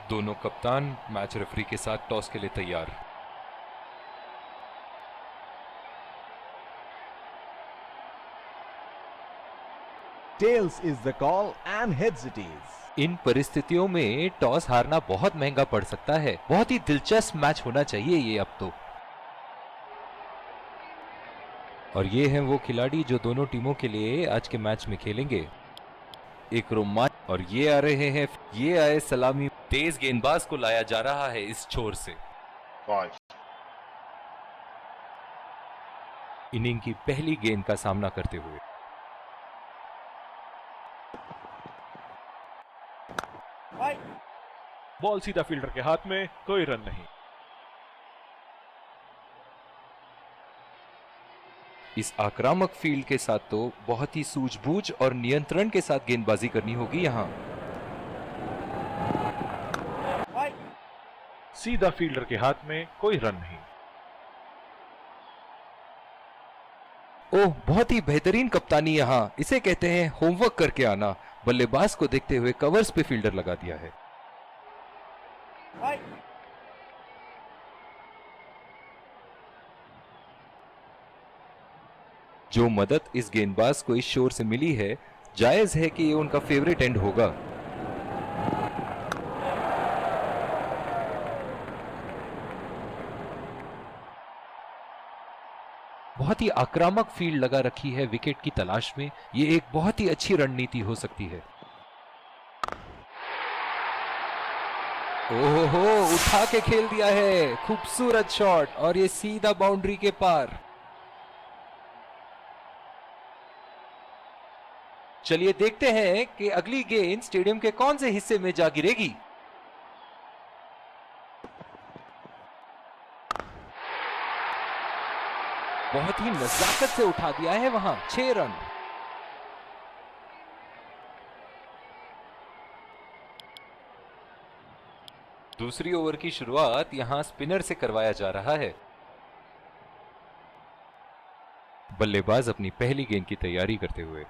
दोनों कप्तान match referee के साथ टॉस के लिए तैयार। Tails is the call and heads it is. इन परिस्थितियों में टॉस हारना बहुत महंगा पड़ सकता है। बहुत ही दिलचस्प मैच होना चाहिए ये अब तो। और ये हैं वो खिलाड़ी जो दोनों टीमों के लिए आज के मैच में खेलेंगे। एक रोमांच, और ये आ रहे हैं, ये आए सलामी। तेज गेंदबाज को लाया जा रहा है इस छोर से। इनिंग की पहली गेंद का सामना करते हुए बॉल सीधा फील्डर के हाथ में, कोई रन नहीं। इस आक्रामक फील्ड के साथ तो बहुत ही सूझबूझ और नियंत्रण के साथ गेंदबाजी करनी होगी यहां। सीधा फील्डर के हाथ में, कोई रन नहीं। ओह, बहुत ही बेहतरीन कप्तानी यहां। इसे कहते हैं होमवर्क करके आना। बल्लेबाज को देखते हुए कवर्स पे फील्डर लगा दिया है। जो मदद इस गेंदबाज को इस शोर से मिली है, जायज है कि ये उनका फेवरेट एंड होगा। बहुत ही आक्रामक फील्ड लगा रखी है विकेट की तलाश में। ये एक बहुत ही अच्छी रणनीति हो सकती है। ओहो, उठा के खेल दिया है। खूबसूरत शॉट, और ये सीधा बाउंड्री के पार। चलिए देखते हैं कि अगली गेंद स्टेडियम के कौन से हिस्से में जा गिरेगी। बहुत ही नजाकत से उठा दिया है वहां। 6 रन। दूसरी ओवर की शुरुआत यहां स्पिनर से करवाया जा रहा है। बल्लेबाज अपनी पहली गेंद की तैयारी करते हुए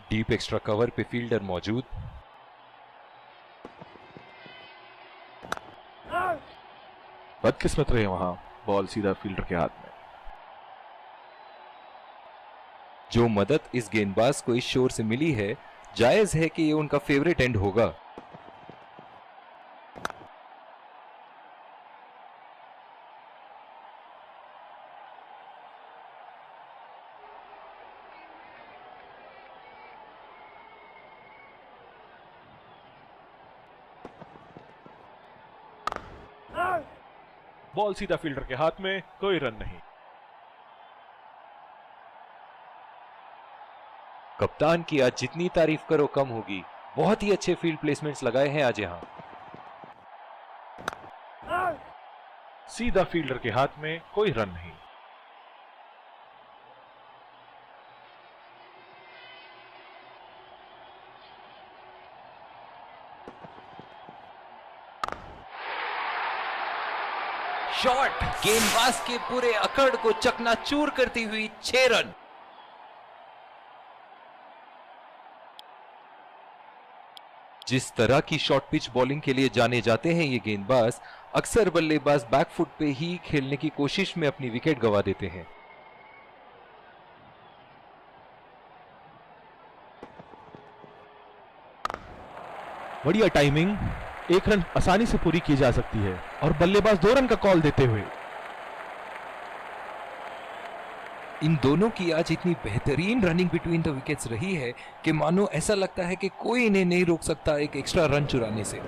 डीप एक्स्ट्रा कवर पे फील्डर मौजूद। बदकिस्मत रहे वहां, बॉल सीधा फील्डर के हाथ में। जो मदद इस गेंदबाज को इस शोर से मिली है, जायज है कि ये उनका फेवरेट एंड होगा। बॉल सीधा फील्डर के हाथ में, कोई रन नहीं। कप्तान की आज जितनी तारीफ करो कम होगी। बहुत ही अच्छे फील्ड प्लेसमेंट्स लगाए हैं आज यहां। सीधा फील्डर के हाथ में, कोई रन नहीं। शॉट गेंदबाज के पूरे अकड़ को चकनाचूर करती हुई 6 रन। जिस तरह की शॉर्ट पिच बॉलिंग के लिए जाने जाते हैं ये गेंदबाज, अक्सर बल्लेबाज बैकफुट पे ही खेलने की कोशिश में अपनी विकेट गंवा देते हैं। बढ़िया टाइमिंग, 1 रन आसानी से पूरी की जा सकती है, और बल्लेबाज 2 रन का कॉल देते हुए। इन दोनों की आज इतनी बेहतरीन रनिंग बिटवीन द विकेट्स रही है कि मानो ऐसा लगता है कि कोई इन्हें नहीं रोक सकता एक एक्स्ट्रा रन चुराने से।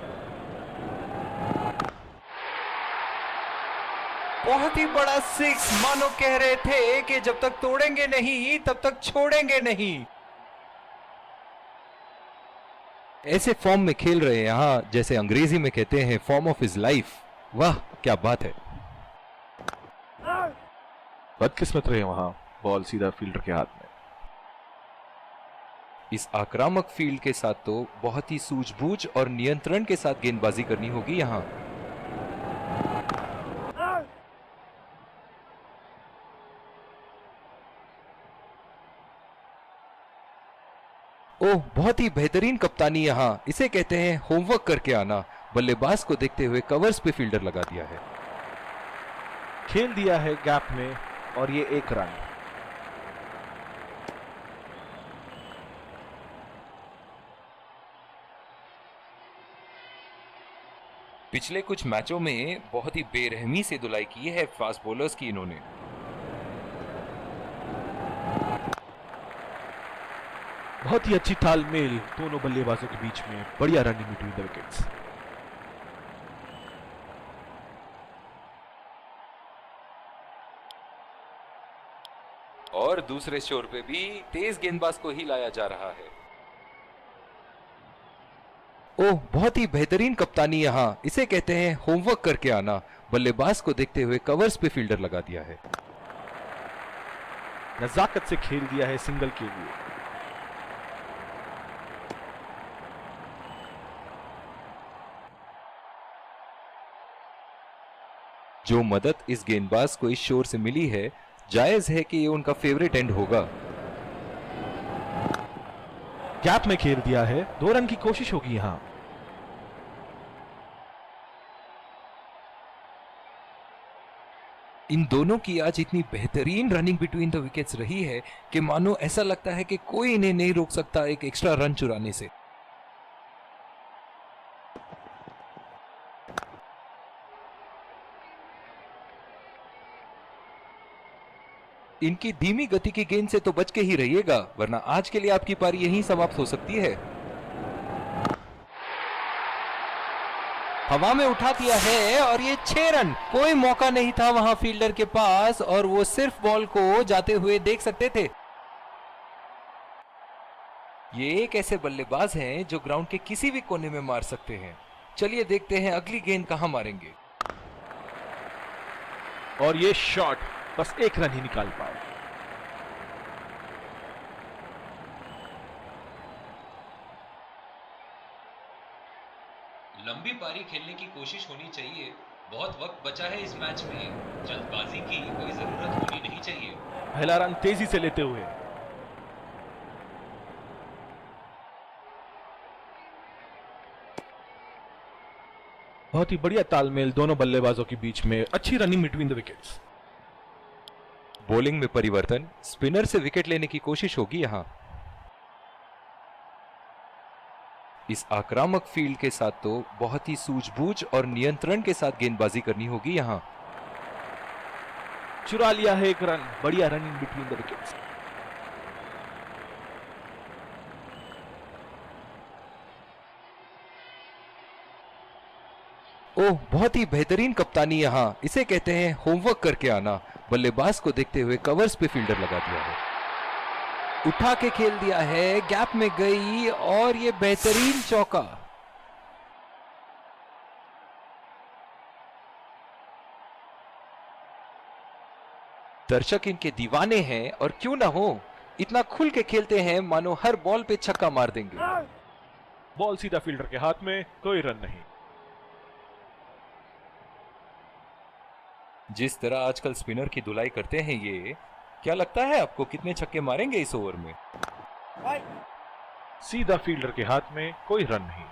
बहुत ही बड़ा 6, मानो कह रहे थे कि जब तक तोड़ेंगे नहीं तब तक छोड़ेंगे नहीं। ऐसे फॉर्म में खेल रहे हैं यहां, जैसे अंग्रेजी में कहते हैं फॉर्म ऑफ हिज लाइफ। वाह क्या बात है। बदकिस्मत रहे वहां, बॉल सीधा फील्डर के हाथ में। इस आक्रामक फील्ड के साथ तो बहुत ही सूझबूझ और नियंत्रण के साथ गेंदबाजी करनी होगी यहां। ओह, बहुत ही बेहतरीन कप्तानी यहाँ, इसे कहते हैं होमवर्क करके आना। बल्लेबाज को देखते हुए कवर्स पे फील्डर लगा दिया है। खेल दिया है गैप में और ये 1 रन। पिछले कुछ मैचों में बहुत ही बेरहमी से धुलाई की है फास्ट बॉलर्स की इन्होंने। बहुत ही अच्छी तालमेल दोनों बल्लेबाजों के बीच में, बढ़िया रनिंग बिटवीन द विकेट्स। और दूसरे छोर पे भी तेज गेंदबाज को ही लाया जा रहा है। ओह, बहुत ही बेहतरीन कप्तानी यहाँ, इसे कहते हैं होमवर्क करके आना। बल्लेबाज को देखते हुए कवर्स पे फील्डर लगा दिया है। नजाकत से खेल दिया है सिंगल के लिए। जो मदद इस गेंदबाज को इस शोर से मिली है, जायज है कि ये उनका फेवरेट एंड होगा। गैप में खेल दिया है, 2 रन की कोशिश होगी यहां। इन दोनों की आज इतनी बेहतरीन रनिंग बिटवीन द विकेट्स रही है कि मानो ऐसा लगता है कि कोई इन्हें नहीं रोक सकता एक एक्स्ट्रा रन चुराने से। इनकी धीमी गति की गेंद से तो बच के ही रहिएगा, वरना आज के लिए आपकी पारी यहीं समाप्त हो सकती है। हवा में उठा दिया है और ये 6 रन। कोई मौका नहीं था वहां फील्डर के पास और वो सिर्फ बॉल को जाते हुए देख सकते थे। ये एक ऐसे बल्लेबाज हैं जो ग्राउंड के किसी भी कोने में मार सकते हैं। चलिए देखते हैं अगली गेंद कहां मारेंगे। और ये शॉट बस 1 रन ही निकाल पाए। लंबी पारी खेलने की कोशिश होनी चाहिए। बहुत वक्त बचा है इस मैच में, जल्दबाजी की कोई जरूरत होनी नहीं चाहिए। पहला रन तेजी से लेते हुए। बहुत ही बढ़िया तालमेल दोनों बल्लेबाजों के बीच में, अच्छी running between the wickets. Bowling में परिवर्तन, स्पिनर से विकेट लेने की कोशिश होगी यहां। इस आक्रामक फील्ड के साथ तो बहुत ही सूझबूझ और नियंत्रण के साथ गेंदबाजी करनी होगी यहां। चुरा लिया है 1 रन, बढ़िया रनिंग बिटवीन द विकेट्स। ओह, बहुत ही बेहतरीन कप्तानी यहाँ, इसे कहते हैं होमवर्क करके आना। बल्लेबाज को देखते हुए कवर्स पे फील्डर लगा दिया है। उठा के खेल दिया है, गैप में गई और ये बेहतरीन चौका। दर्शक इनके दीवाने हैं और क्यों ना हो, इतना खुल के खेलते हैं मानो हर बॉल पे छक्का मार देंगे। बॉल सीधा फील्डर के हाथ में, कोई रन नहीं। जिस तरह आजकल स्पिनर की धुलाई करते हैं ये, क्या लगता है आपको कितने छक्के मारेंगे इस ओवर में? सीधा फील्डर के हाथ में, कोई रन नहीं।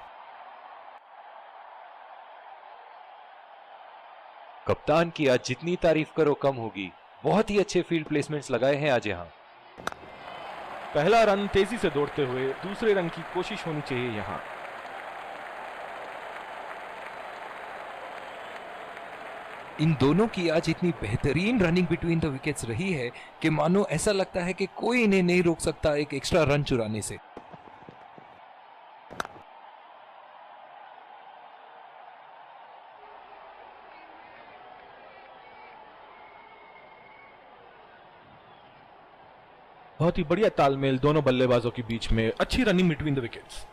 कप्तान की आज जितनी तारीफ करो कम होगी। बहुत ही अच्छे फील्ड प्लेसमेंट्स लगाए हैं आज यहां। पहला रन तेजी से दौड़ते हुए, दूसरे रन की कोशिश होनी चाहिए यहां। इन दोनों की आज इतनी बेहतरीन रनिंग बिटवीन द विकेट्स रही है कि मानो ऐसा लगता है कि कोई इन्हें नहीं रोक सकता एक एक्स्ट्रा रन चुराने से। बहुत ही बढ़िया तालमेल दोनों बल्लेबाजों के बीच में, अच्छी रनिंग बिटवीन द विकेट्स।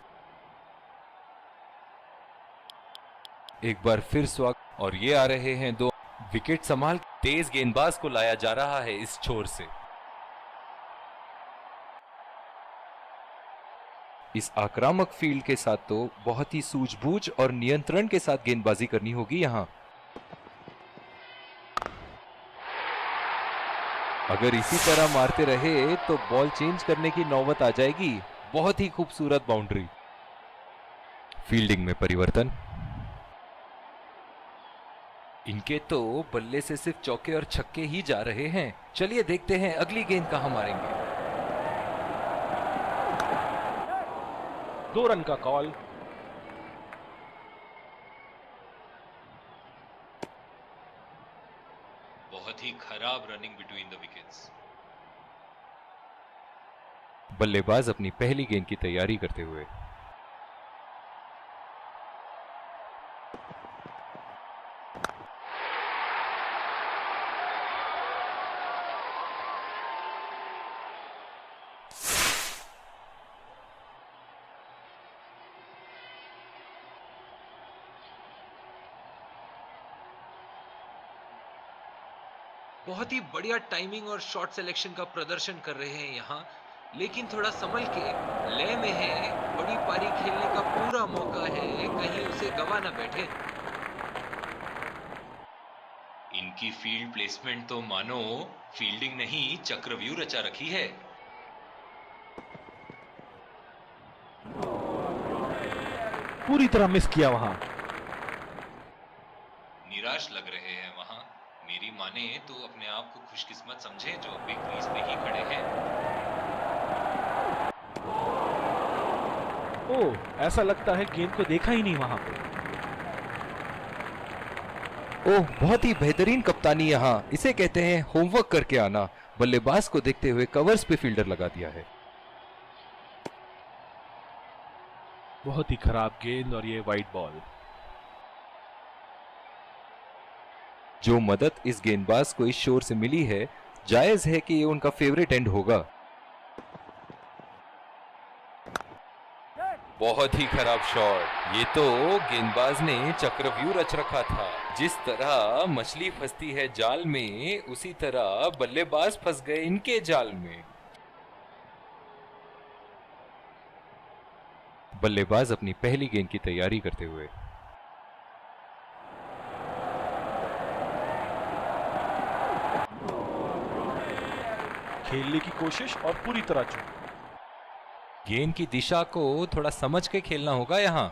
एक बार फिर स्वागत, और ये आ रहे हैं 2 विकेट संभाल। तेज गेंदबाज को लाया जा रहा है इस छोर से। इस आक्रामक फील्ड के साथ तो बहुत ही सूझबूझ और नियंत्रण के साथ गेंदबाजी करनी होगी यहां। अगर इसी तरह मारते रहे तो बॉल चेंज करने की नौबत आ जाएगी। बहुत ही खूबसूरत बाउंड्री। फील्डिंग में परिवर्तन। इनके तो बल्ले से सिर्फ चौके और छक्के ही जा रहे हैं। चलिए देखते हैं अगली गेंद कहां मारेंगे। 2 रन का कॉल। बहुत ही खराब रनिंग बिटवीन द विकेट्स। बल्लेबाज अपनी पहली गेंद की तैयारी करते हुए। बहुत ही बढ़िया टाइमिंग और शॉट सिलेक्शन का प्रदर्शन कर रहे हैं यहाँ, लेकिन थोड़ा संभल के, लय में है। बड़ी पारी खेलने का पूरा मौका है, कहीं उसे गवा ना बैठे। इनकी फील्ड प्लेसमेंट तो मानो फील्डिंग नहीं चक्रव्यूह रचा रखी है। पूरी तरह मिस किया वहां। निराश लग रहे हैं वहां। मेरी माने तो अपने आप को खुशकिस्मत समझे जो अभी क्रीज पे ही खड़े हैं। ओह, ऐसा लगता है गेंद को देखा ही नहीं वहां पे। ओह, बहुत ही बेहतरीन कप्तानी यहाँ। इसे कहते हैं होमवर्क करके आना। बल्लेबाज को देखते हुए कवर्स पे फील्डर लगा दिया है। बहुत ही खराब गेंद और ये वाइड बॉल। जो मदद इस गेंदबाज को इस शोर से मिली है, जायज है कि ये उनका फेवरेट एंड होगा। बहुत ही खराब शॉट। ये तो गेंदबाज ने चक्रव्यूह रच रखा था। जिस तरह मछली फंसती है जाल में, उसी तरह बल्लेबाज फंस गए इनके जाल में। बल्लेबाज अपनी पहली गेंद की तैयारी करते हुए। खेलने की कोशिश और पूरी तरह चूक। गेंद की दिशा को थोड़ा समझ के खेलना होगा यहां।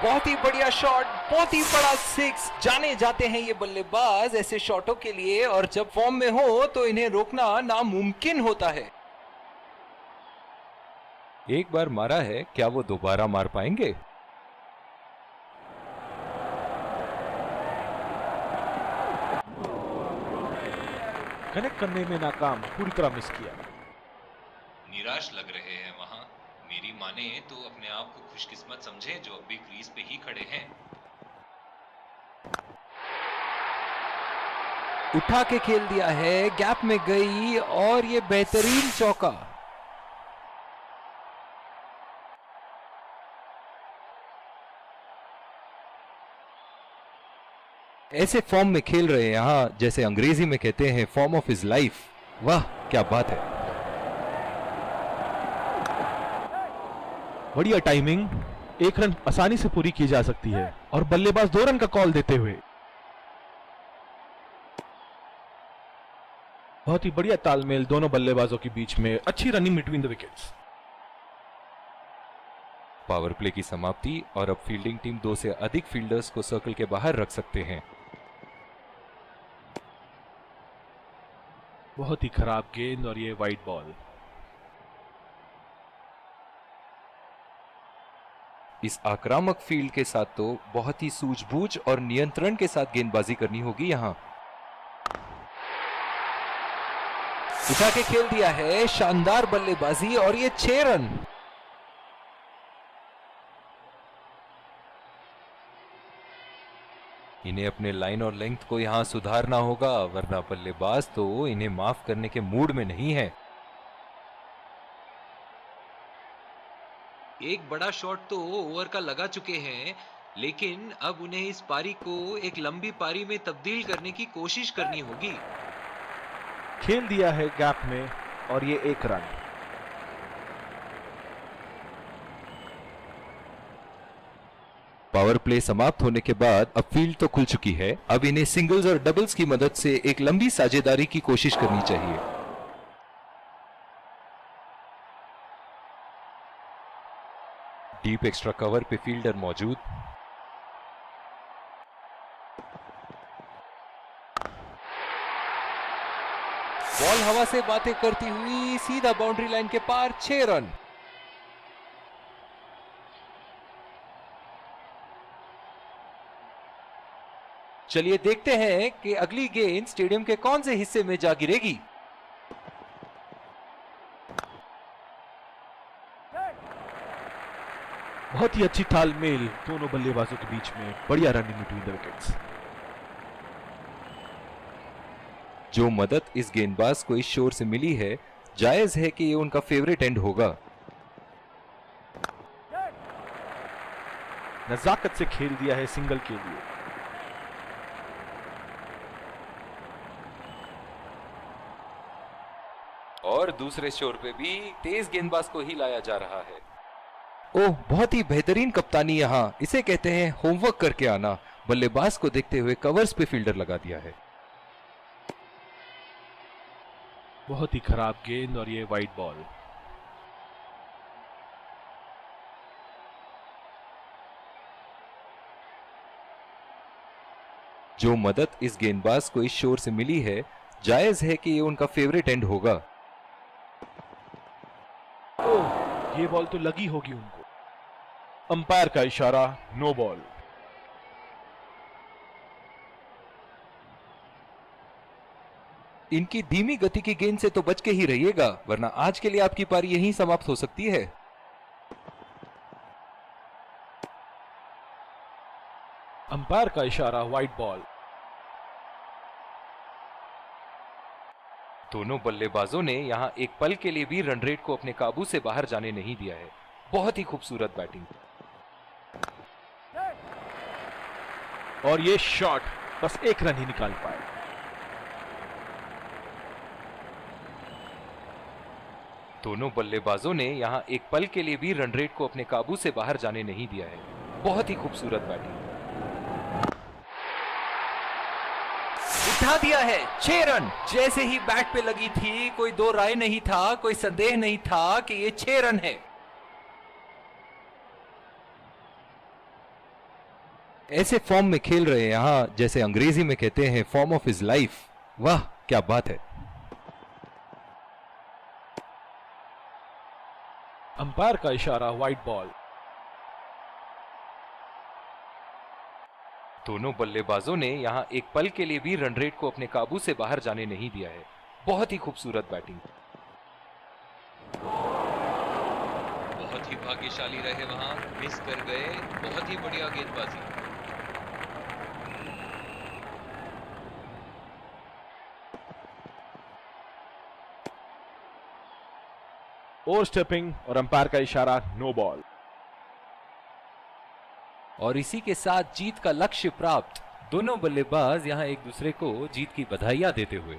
बहुत ही बढ़िया शॉट, बहुत ही बड़ा सिक्स। जाने जाते हैं ये बल्लेबाज ऐसे शॉटों के लिए, और जब फॉर्म में हो तो इन्हें रोकना नामुमकिन होता है। एक बार मारा है, क्या वो दोबारा मार पाएंगे? कनेक्ट करने में नाकाम, पूरी तरह मिस किया। निराश लग रहे हैं वहां। मेरी माने तो अपने आप को खुशकिस्मत समझे जो अभी क्रीज पे ही खड़े हैं। उठा के खेल दिया है, गैप में गई और ये बेहतरीन चौका। ऐसे फॉर्म में खेल रहे हैं यहां, जैसे अंग्रेजी में कहते हैं फॉर्म ऑफ हिज लाइफ। वाह, क्या बात है। बढ़िया टाइमिंग। 1 रन आसानी से पूरी की जा सकती है और बल्लेबाज 2 रन का कॉल देते हुए। बहुत ही बढ़िया तालमेल दोनों बल्लेबाजों के बीच में। अच्छी running between the wickets. Power play की समाप्ति, और अब फील्डिंग टीम 2 से अधिक फील्डर्स को सर्कल के बाहर रख सकते हैं। बहुत ही खराब गेंद और ये वाइड बॉल। इस आक्रामक फील्ड के साथ तो बहुत ही सूझबूझ और नियंत्रण के साथ गेंदबाजी करनी होगी यहां। उठा के खेल दिया है, शानदार बल्लेबाजी, और ये 6 रन। इन्हें अपने लाइन और लेंथ को यहां सुधारना होगा, वरना बल्लेबाज तो इन्हें माफ करने के मूड में नहीं है। एक बड़ा शॉट तो ओवर का लगा चुके हैं, लेकिन अब उन्हें इस पारी को एक लंबी पारी में तब्दील करने की कोशिश करनी होगी। खेल दिया है गैप में और ये 1 रन। पावर प्ले समाप्त होने के बाद अब फील्ड तो खुल चुकी है, अब इन्हें सिंगल्स और डबल्स की मदद से एक लंबी साझेदारी की कोशिश करनी चाहिए। डीप एक्स्ट्रा कवर पे फील्डर मौजूद। बॉल हवा से बातें करती हुई सीधा बाउंड्री लाइन के पार, 6 रन। चलिए देखते हैं कि अगली गेंद स्टेडियम के कौन से हिस्से में जा गिरेगी। बहुत ही अच्छी तालमेल दोनों बल्लेबाजों के बीच में, बढ़िया रनिंग बिटवीन द विकेट्स। जो मदद इस गेंदबाज को इस शोर से मिली है, जायज है कि ये उनका फेवरेट एंड होगा। नजाकत से खेल दिया है सिंगल के लिए। और दूसरे शोर पे भी तेज गेंदबाज को ही लाया जा रहा है। ओह, बहुत ही बेहतरीन कप्तानी यहाँ, इसे कहते हैं होमवर्क करके आना। बल्लेबाज को देखते हुए कवर्स पे फील्डर लगा दिया है। बहुत ही खराब गेंद और ये वाइड बॉल। जो मदद इस गेंदबाज को इस शोर से मिली है, जायज है कि ये उनका फेवरेट एंड होगा। ओह, ये बॉल तो लगी होगी उनको। अंपायर का इशारा, नो बॉल। इनकी धीमी गति की गेंद से तो बच के ही रहिएगा, वरना आज के लिए आपकी पारी यहीं समाप्त हो सकती है। अंपायर का इशारा, वाइड बॉल। दोनों बल्लेबाजों ने यहां एक पल के लिए भी रन रेट को अपने काबू से बाहर जाने नहीं दिया है। बहुत ही खूबसूरत बैटिंग। और ये शॉट बस एक रन ही निकाल पाए। दोनों बल्लेबाजों ने यहां एक पल के लिए भी रन रेट को अपने काबू से बाहर जाने नहीं दिया है। बहुत ही खूबसूरत बैटिंग। उठा दिया है, 6 रन। जैसे ही बैट पे लगी थी, कोई दो राय नहीं था, कोई संदेह नहीं था कि ये 6 रन है। ऐसे फॉर्म में खेल रहे हैं यहां, जैसे अंग्रेजी में कहते हैं फॉर्म ऑफ हिज लाइफ। वाह क्या बात है। अंपायर का इशारा, वाइड बॉल। दोनों बल्लेबाजों ने यहां एक पल के लिए भी रन रेट को अपने काबू से बाहर जाने नहीं दिया है। बहुत ही खूबसूरत बैटिंग। बहुत ही भाग्यशाली रहे वहां, मिस कर गए। बहुत ही बढ़िया गेंदबाजी। ओवर स्टेपिंग और अंपायर का इशारा, नो बॉल। और इसी के साथ जीत का लक्ष्य प्राप्त। दोनों बल्लेबाज यहां एक दूसरे को जीत की बधाइयां देते हुए